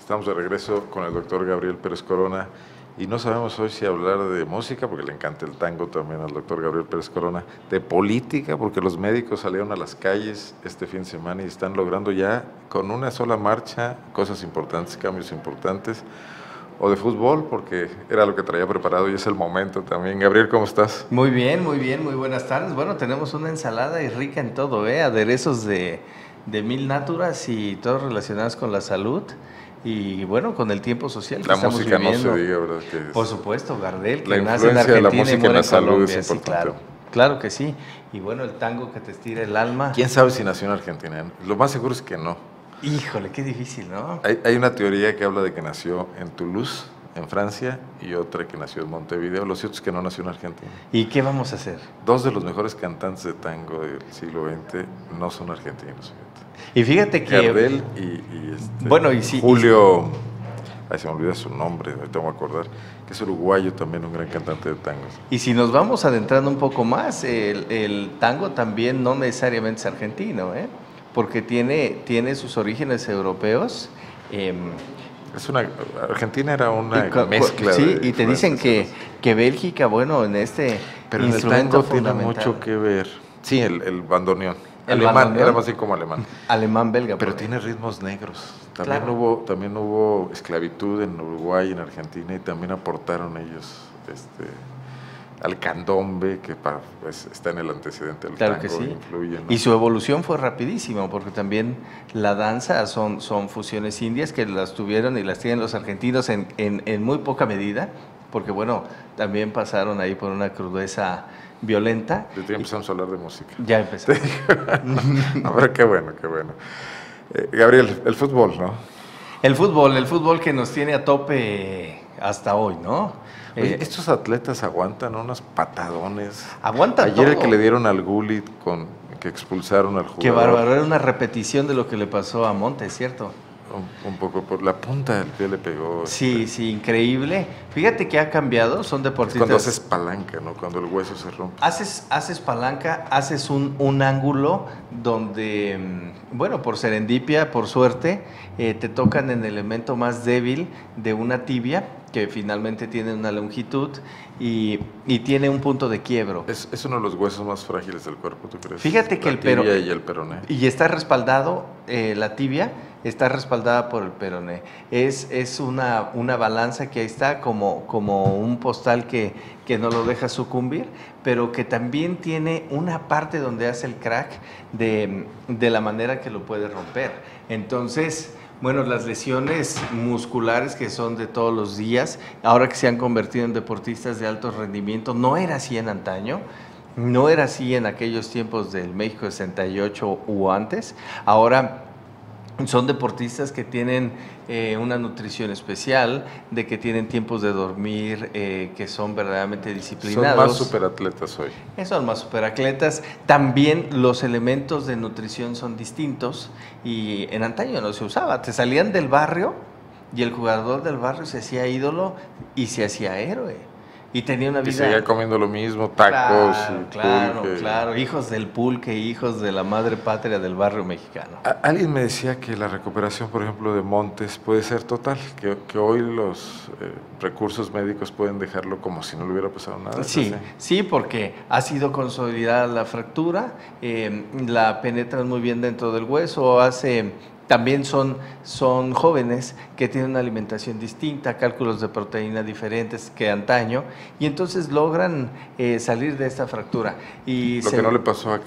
Estamos de regreso con el doctor Gabriel Pérez Corona y no sabemos hoy si hablar de música, porque le encanta el tango también al doctor Gabriel Pérez Corona, de política, porque los médicos salieron a las calles este fin de semana y están logrando ya con una sola marcha cosas importantes, cambios importantes, o de fútbol, porque era lo que traía preparado y es el momento también. Gabriel, ¿cómo estás? Muy bien, muy buenas tardes. Bueno, tenemos una ensalada y rica en todo, aderezos de mil naturas y todos relacionados con la salud y bueno, con el tiempo social que La estamos música viviendo. no se diga, ¿verdad? Que Por supuesto, Gardel, que la nace en influencia de la Argentina y música en muere la en salud Colombia. es Sí, importante. claro que sí. Y bueno, el tango que te estira el alma. ¿Quién sabe si nació en Argentina? Lo más seguro es que no. Híjole, qué difícil, ¿no? Hay una teoría que habla de que nació en Toulouse, en Francia, y otra que nació en Montevideo. Lo cierto es que no nació en Argentina. ¿Y qué vamos a hacer? Dos de los mejores cantantes de tango del siglo XX no son argentinos. Y fíjate que... Gardel bueno, y sí, Julio, ay, se me olvida su nombre, ahorita me voy a acordar, que es uruguayo también, un gran cantante de tangos. Y si nos vamos adentrando un poco más, el tango también no necesariamente es argentino, porque tiene sus orígenes europeos. Argentina era una mezcla sí, de y te dicen que Bélgica, bueno, en este pero en el tango tiene mucho que ver. Sí, el bandoneón. Alemán, era más bien como alemán. Alemán-belga. Pero tiene ritmos negros. También, claro. también hubo esclavitud en Uruguay, en Argentina, y también aportaron ellos al candombe, que está en el antecedente del tango, que sí. Influye, ¿no? Y su evolución fue rapidísima, porque también la danza son fusiones indias que las tuvieron y las tienen los argentinos en muy poca medida, porque bueno, también pasaron ahí por una crudeza violenta. Ya empezamos a hablar de música. Ya empezamos. A ver, qué bueno, qué bueno. Gabriel, el fútbol, ¿no? El fútbol que nos tiene a tope hasta hoy, ¿no? Oye, estos atletas aguantan unos patadones. Aguantan Ayer todo. el que le dieron al Gullit que expulsaron al jugador. Qué bárbaro, era una repetición de lo que le pasó a Montes, ¿cierto? Un poco por la punta del pie le pegó. Sí, increíble. Fíjate que ha cambiado, son deportistas. Es cuando haces palanca, ¿no? Cuando el hueso se rompe. Haces palanca, haces un ángulo donde, bueno, por serendipia, por suerte, te tocan en el elemento más débil de una tibia, que finalmente tiene una longitud y tiene un punto de quiebro. Es uno de los huesos más frágiles del cuerpo, ¿tú crees? Fíjate que la tibia y el peroné. Y está respaldado, la tibia está respaldada por el peroné. Es una balanza que ahí está como un postal que no lo deja sucumbir, pero que también tiene una parte donde hace el crack de la manera que lo puede romper. Entonces, bueno, las lesiones musculares que son de todos los días, ahora que se han convertido en deportistas de alto rendimiento, no era así en antaño. No era así en aquellos tiempos del México 68 u antes. Ahora son deportistas que tienen una nutrición especial, de que tienen tiempos de dormir que son verdaderamente disciplinados. Son más superatletas hoy. Son más superatletas. También los elementos de nutrición son distintos y en antaño no se usaba. Te salían del barrio y el jugador del barrio se hacía ídolo y se hacía héroe. Y tenía una vida... Y seguía comiendo lo mismo, tacos claro, pulque. Claro, hijos del pulque, hijos de la madre patria del barrio mexicano. Alguien me decía que la recuperación, por ejemplo, de Montes puede ser total, que hoy los recursos médicos pueden dejarlo como si no le hubiera pasado nada. Sí, porque ha sido consolidada la fractura, la penetran muy bien dentro del hueso, también son jóvenes que tienen una alimentación distinta, cálculos de proteína diferentes que antaño, y entonces logran salir de esta fractura. Lo que no le pasó a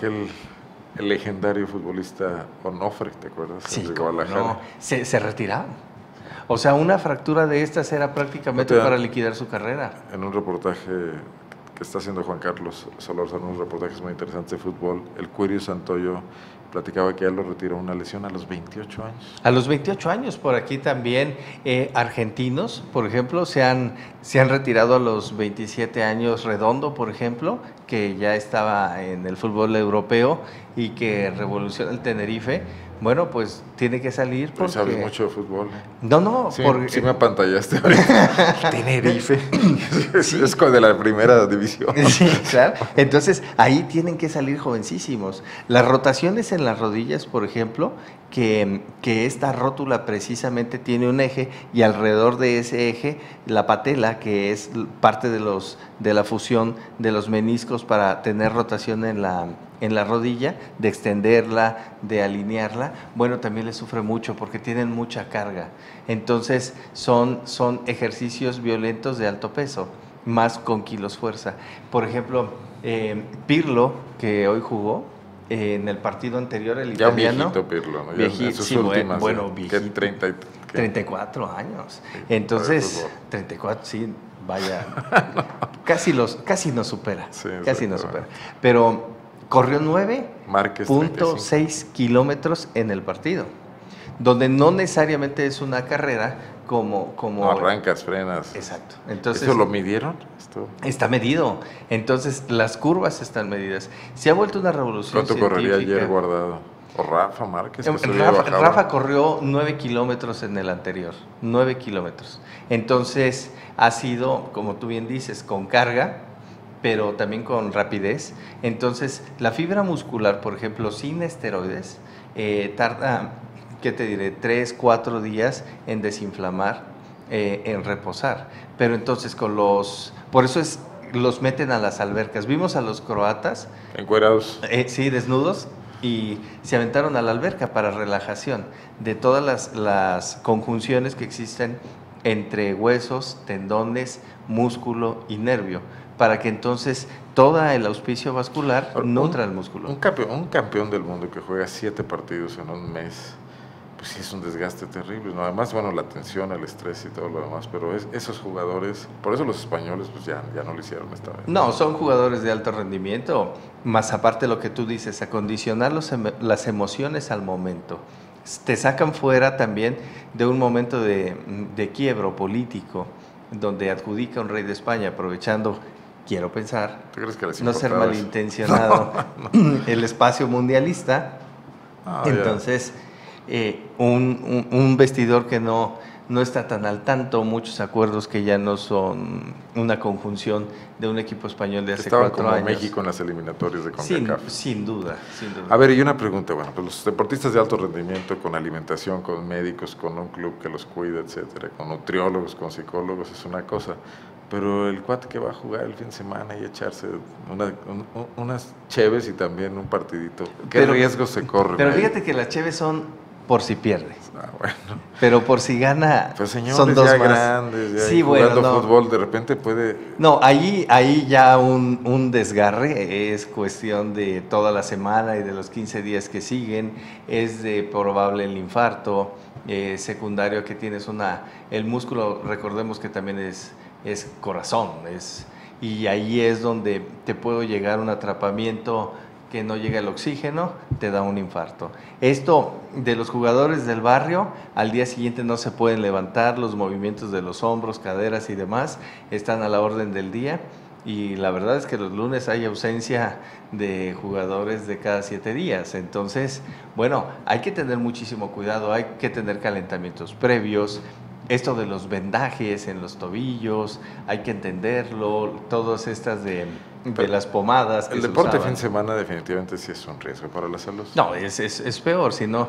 el legendario futbolista Onofre, ¿te acuerdas? Sí, de Guadalajara. No, se retiraron. O sea, una fractura de estas era prácticamente para liquidar su carrera. En un reportaje que está haciendo Juan Carlos Solórzano, unos reportajes muy interesantes de fútbol, el Cuirio Santoyo platicaba que él lo retiró una lesión a los 28 años. A los 28 años, por aquí también argentinos, por ejemplo, se han retirado a los 27 años. Redondo, por ejemplo, que ya estaba en el fútbol europeo y que revoluciona el Tenerife. Bueno, pues tiene que salir porque... Sabes mucho de fútbol. No, sí, porque... sí me apantallaste ahorita. Tenerife. Sí. Es de la primera división. Sí, claro. Entonces, ahí tienen que salir jovencísimos. Las rotaciones en las rodillas, por ejemplo, que esta rótula precisamente tiene un eje y alrededor de ese eje la patela, que es parte de la fusión de los meniscos para tener rotación en la rodilla, de extenderla, de alinearla, bueno, también le sufre mucho porque tienen mucha carga. Entonces, son ejercicios violentos de alto peso, más con kilos fuerza. Por ejemplo, Pirlo, que hoy jugó, en el partido anterior, el ya italiano. Viejito Pirlo, ¿no? Viejito, sus sí, últimas, bueno, viejito. 34 años. Sí, entonces, 34, sí, vaya, casi nos supera. Sí, casi nos supera. Pero corrió 9.6 kilómetros en el partido, donde no necesariamente es una carrera como no, arrancas, frenas. Exacto. Entonces, ¿eso lo midieron? Está medido. Entonces, las curvas están medidas. Se ha vuelto una revolución científica. ¿Cuánto correría ayer Guardado? ¿O Rafa Márquez? Rafa corrió 9 kilómetros en el anterior. 9 kilómetros. Entonces, ha sido, como tú bien dices, con carga, pero también con rapidez. Entonces, la fibra muscular, por ejemplo, sin esteroides, tarda, ¿qué te diré? 3, 4 días en desinflamar, en reposar. Pero entonces por eso los meten a las albercas. Vimos a los croatas. Encuerados. Sí, desnudos. Y se aventaron a la alberca para relajación de todas las conjunciones que existen entre huesos, tendones, músculo y nervio, para que entonces todo el auspicio vascular nutra el músculo. Un campeón del mundo que juega 7 partidos en un mes, pues sí es un desgaste terrible, ¿no? Además, bueno, la tensión, el estrés y todo lo demás, pero esos jugadores, por eso los españoles pues ya no lo hicieron esta vez. No, son jugadores de alto rendimiento, más aparte lo que tú dices, acondicionar las emociones al momento. Te sacan fuera también de un momento de quiebro político, donde adjudica un rey de España, aprovechando, quiero pensar, no ser malintencionado, no. El espacio mundialista. Entonces, un vestidor que no está tan al tanto, muchos acuerdos que ya no son una conjunción de un equipo español de hace 4 años. Estaba como México en las eliminatorias de CONCACAF. Sin duda. A ver, y una pregunta, bueno, pues los deportistas de alto rendimiento, con alimentación, con médicos, con un club que los cuida, etcétera, con nutriólogos, con psicólogos, es una cosa, pero el cuate que va a jugar el fin de semana y echarse unas cheves y también un partidito, ¿qué riesgos se corren? Pero fíjate que las cheves son por si pierde. Bueno. Pero por si gana, pues señores, son 2 ya más. Grandes, ya sí, jugando bueno, fútbol, de repente puede... No, ahí ya un desgarre es cuestión de toda la semana y de los 15 días que siguen, es de probable el infarto secundario que tienes el músculo, recordemos que también es corazón, y ahí es donde te puede llegar un atrapamiento que no llega el oxígeno, te da un infarto. Esto de los jugadores del barrio, al día siguiente no se pueden levantar, los movimientos de los hombros, caderas y demás están a la orden del día, y la verdad es que los lunes hay ausencia de jugadores de cada 7 días. Entonces, bueno, hay que tener muchísimo cuidado, hay que tener calentamientos previos. Esto de los vendajes en los tobillos, hay que entenderlo, todas estas de las pomadas que el deporte de fin de semana definitivamente sí es un riesgo para la salud. No, es peor si no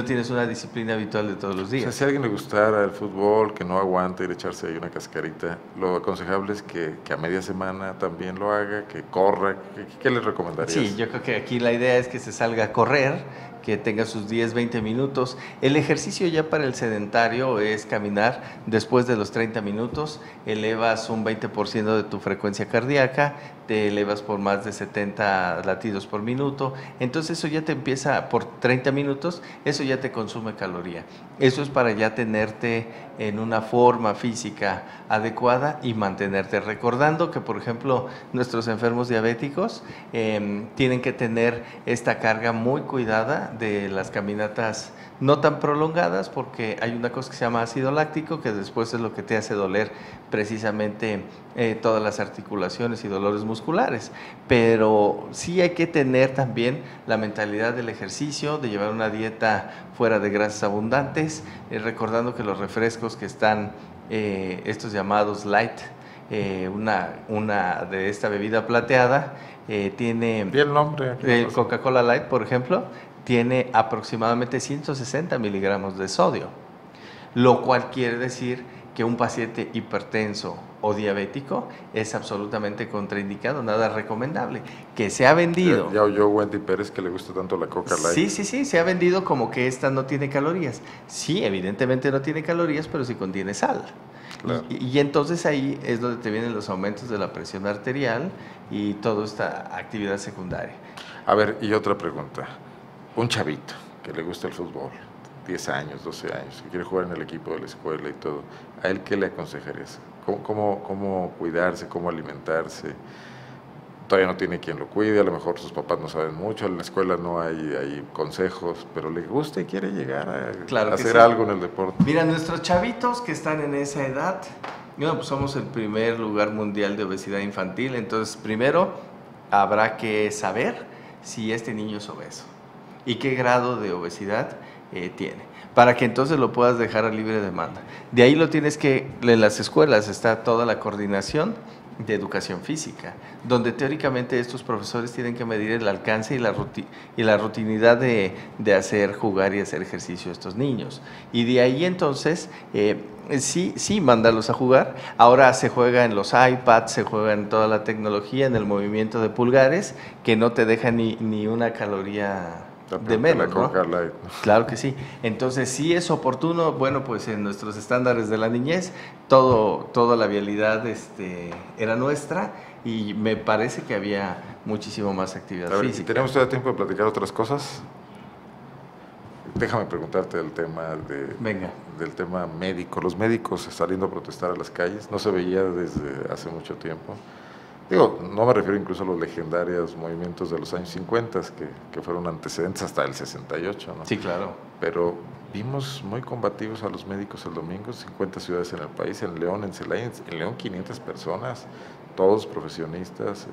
tienes una disciplina habitual de todos los días. O sea, si a alguien le gustara el fútbol, que no aguante ir a echarse ahí una cascarita, lo aconsejable es que a media semana también lo haga, que corra. ¿Qué les recomendarías? Sí, yo creo que aquí la idea es que se salga a correr, que tenga sus 10, 20 minutos. El ejercicio ya para el sedentario es caminar. Después de los 30 minutos, elevas un 20% de tu frecuencia cardíaca, te elevas por más de 70 latidos por minuto. Entonces eso ya te empieza por 30 minutos, eso ya te consume caloría. Eso es para ya tenerte en una forma física adecuada y mantenerte. Recordando que, por ejemplo, nuestros enfermos diabéticos tienen que tener esta carga muy cuidada de las caminatas no tan prolongadas, porque hay una cosa que se llama ácido láctico, que después es lo que te hace doler precisamente todas las articulaciones y dolores musculares. Pero sí hay que tener también la mentalidad del ejercicio, de llevar una dieta fuera de grasas abundantes, recordando que los refrescos que están, estos llamados light, una de esta bebida plateada, tiene... ¿Y el nombre? Coca-Cola Light, por ejemplo, tiene aproximadamente 160 miligramos de sodio, lo cual quiere decir que un paciente hipertenso o diabético es absolutamente contraindicado, nada recomendable. Que se ha vendido... Ya oyó Wendy Pérez que le gusta tanto la Coca Light. Sí, se ha vendido como que esta no tiene calorías. Sí, evidentemente no tiene calorías, pero sí contiene sal. Claro. Y entonces ahí es donde te vienen los aumentos de la presión arterial y toda esta actividad secundaria. A ver, y otra pregunta. Un chavito que le gusta el fútbol, 10 años, 12 años, que quiere jugar en el equipo de la escuela y todo, ¿a él qué le aconsejarías? ¿Cómo cuidarse, cómo alimentarse? Todavía no tiene quien lo cuide, a lo mejor sus papás no saben mucho, en la escuela no hay consejos, pero le gusta y quiere llegar a hacer algo en el deporte. Mira, nuestros chavitos que están en esa edad, bueno, pues somos el primer lugar mundial de obesidad infantil, entonces primero habrá que saber si este niño es obeso y qué grado de obesidad tiene, para que entonces lo puedas dejar a libre demanda. De ahí lo tienes que, en las escuelas está toda la coordinación de educación física, donde teóricamente estos profesores tienen que medir el alcance y la rutinidad de hacer, jugar y hacer ejercicio a estos niños. Y de ahí entonces, sí, mándalos a jugar. Ahora se juega en los iPads, se juega en toda la tecnología, en el movimiento de pulgares, que no te deja ni una caloría de menos, ¿no? Claro que sí. Entonces, sí es oportuno, bueno, pues en nuestros estándares de la niñez, toda la vialidad era nuestra y me parece que había muchísimo más actividad física. Si tenemos todavía tiempo de platicar otras cosas, déjame preguntarte del tema médico. Los médicos saliendo a protestar a las calles, no se veía desde hace mucho tiempo. Digo, no me refiero incluso a los legendarios movimientos de los años 50, que fueron antecedentes hasta el 68, ¿no? Sí, claro. Pero vimos muy combativos a los médicos el domingo, 50 ciudades en el país, en León, en Celaya, en León 500 personas, todos profesionistas,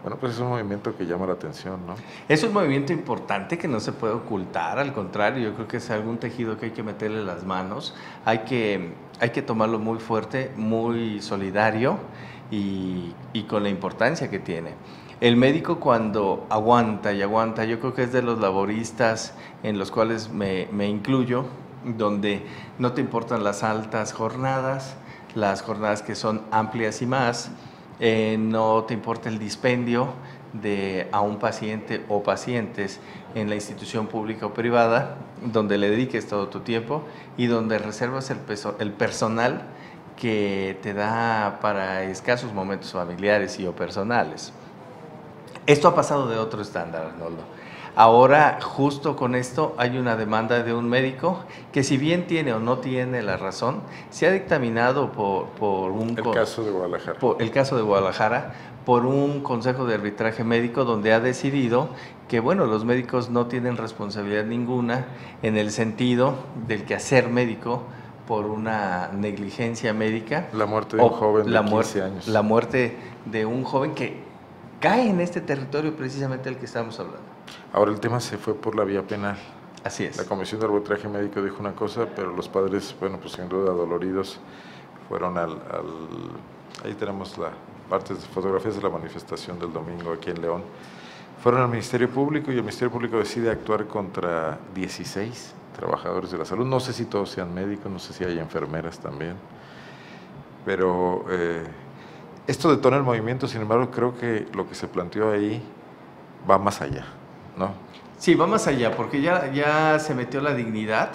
bueno, pues es un movimiento que llama la atención, ¿no? Es un movimiento importante que no se puede ocultar, al contrario, yo creo que es algún tejido que hay que meterle las manos, hay que tomarlo muy fuerte, muy solidario, y con la importancia que tiene. El médico cuando aguanta y aguanta, yo creo que es de los laboristas en los cuales me incluyo, donde no te importan las altas jornadas, las jornadas que son amplias y más, no te importa el dispendio a un paciente o pacientes en la institución pública o privada, donde le dediques todo tu tiempo y donde reservas el personal que te da para escasos momentos familiares y o personales. Esto ha pasado de otro estándar, Arnoldo. Ahora, justo con esto, hay una demanda de un médico que, si bien tiene o no tiene la razón, se ha dictaminado por un... El caso de Guadalajara. El caso de Guadalajara, por un consejo de arbitraje médico donde ha decidido que, bueno, los médicos no tienen responsabilidad ninguna en el sentido del quehacer médico por una negligencia médica. La muerte de un joven de 15 años. La muerte de un joven que cae en este territorio precisamente del que estamos hablando. Ahora el tema se fue por la vía penal. Así es. La Comisión de Arbitraje Médico dijo una cosa, pero los padres, bueno, pues sin duda doloridos, fueron ahí tenemos fotografías de la manifestación del domingo aquí en León. Fueron al Ministerio Público y el Ministerio Público decide actuar contra 16 trabajadores de la salud. No sé si todos sean médicos, no sé si hay enfermeras también, pero esto detona el movimiento. Sin embargo, creo que lo que se planteó ahí va más allá, ¿no? Sí, va más allá, porque ya se metió la dignidad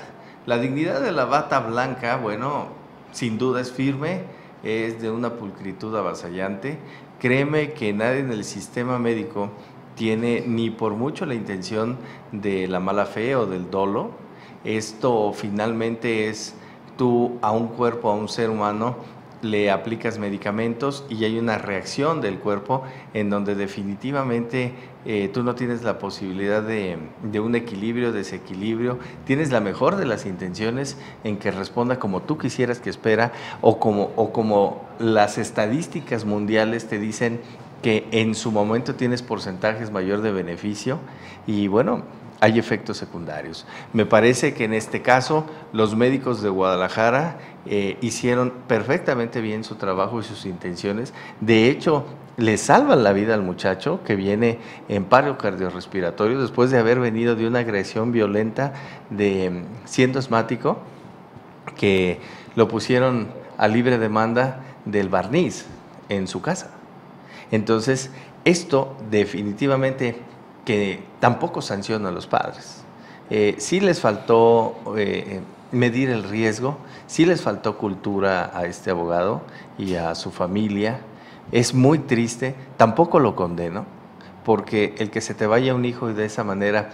de la bata blanca. Bueno, sin duda es firme, es de una pulcritud avasallante. Créeme que nadie en el sistema médico tiene ni por mucho la intención de la mala fe o del dolo. Esto finalmente es tú a un cuerpo, a un ser humano, le aplicas medicamentos y hay una reacción del cuerpo en donde definitivamente tú no tienes la posibilidad de un equilibrio, desequilibrio, tienes la mejor de las intenciones en que responda como tú quisieras que espera o como las estadísticas mundiales te dicen que en su momento tienes porcentajes mayor de beneficio y bueno, hay efectos secundarios. Me parece que en este caso los médicos de Guadalajara hicieron perfectamente bien su trabajo y sus intenciones. De hecho, le salvan la vida al muchacho que viene en paro cardiorrespiratorio después de haber venido de una agresión violenta siendo asmático, que lo pusieron a libre demanda del barniz en su casa. Entonces, esto definitivamente que tampoco sanciona a los padres. Sí les faltó medir el riesgo, sí les faltó cultura a este abogado y a su familia. Es muy triste, tampoco lo condeno, porque el que se te vaya un hijo y de esa manera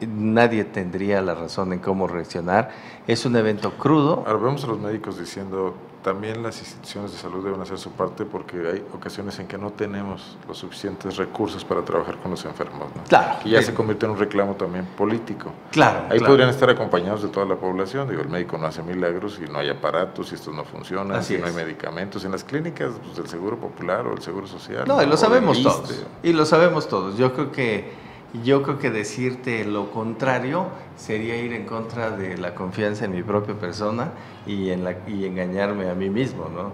nadie tendría la razón en cómo reaccionar. Es un evento crudo. Ahora vemos a los médicos diciendo también las instituciones de salud deben hacer su parte porque hay ocasiones en que no tenemos los suficientes recursos para trabajar con los enfermos, ¿no? Claro. Y ya se convierte en un reclamo también político. Claro. Ahí claro. podrían estar acompañados de toda la población. Digo, el médico no hace milagros y no hay aparatos y estos no funcionan, Así y no hay es. medicamentos. En las clínicas pues, del Seguro Popular o el Seguro Social. No, y lo sabemos ISSSTE. todos. Y lo sabemos todos. Yo creo que decirte lo contrario sería ir en contra de la confianza en mi propia persona y engañarme a mí mismo, ¿no?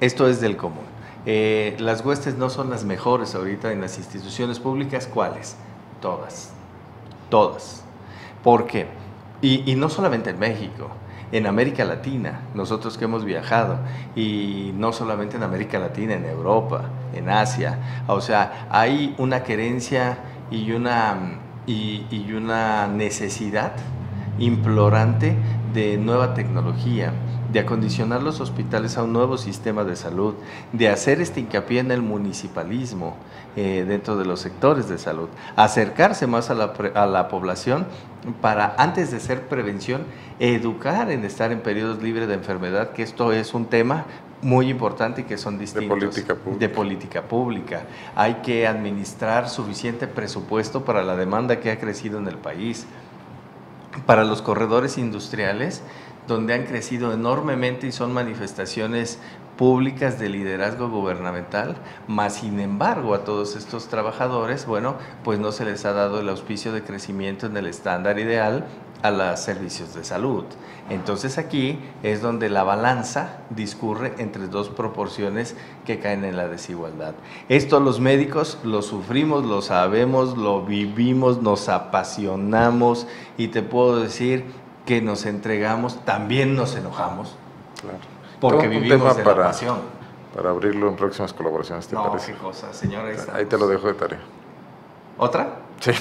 Esto es del común. Las huestes no son las mejores ahorita en las instituciones públicas. ¿Cuáles? Todas. Todas. ¿Por qué? Y no solamente en México. En América Latina, nosotros que hemos viajado, y no solamente en América Latina, en Europa, en Asia. O sea, hay una querencia y una necesidad implorante de nueva tecnología, de acondicionar los hospitales a un nuevo sistema de salud, de hacer este hincapié en el municipalismo dentro de los sectores de salud, acercarse más a la población para, antes de ser prevención, educar en estar en periodos libres de enfermedad, que esto es un tema muy importante y que son distintos. De política pública. Hay que administrar suficiente presupuesto para la demanda que ha crecido en el país, para los corredores industriales, donde han crecido enormemente y son manifestaciones públicas de liderazgo gubernamental, más sin embargo a todos estos trabajadores, bueno, pues no se les ha dado el auspicio de crecimiento en el estándar ideal a los servicios de salud. Entonces aquí es donde la balanza discurre entre dos proporciones que caen en la desigualdad. Esto los médicos lo sufrimos, lo sabemos, lo vivimos, nos apasionamos y te puedo decir que nos entregamos, también nos enojamos. Claro. Porque vivimos de la pasión. Para abrirlo en próximas colaboraciones, ¿te parece? No, qué cosa, señora. Ahí te lo dejo de tarea. ¿Otra? Sí.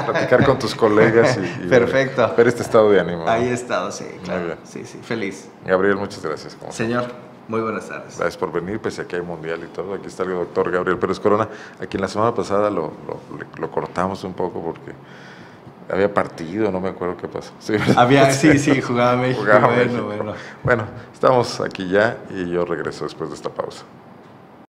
Platicar con tus colegas y perfecto. Ver este estado de ánimo. Ahí he estado, sí, claro. Muy bien. Sí, feliz. Gabriel, muchas gracias. Señor, muy buenas tardes. Gracias por venir, pese a que hay mundial y todo. Aquí está el doctor Gabriel Pérez Corona, a quien la semana pasada lo cortamos un poco porque había partido, no me acuerdo qué pasó. Sí, jugaba México. Bueno. Bueno, estamos aquí ya y yo regreso después de esta pausa.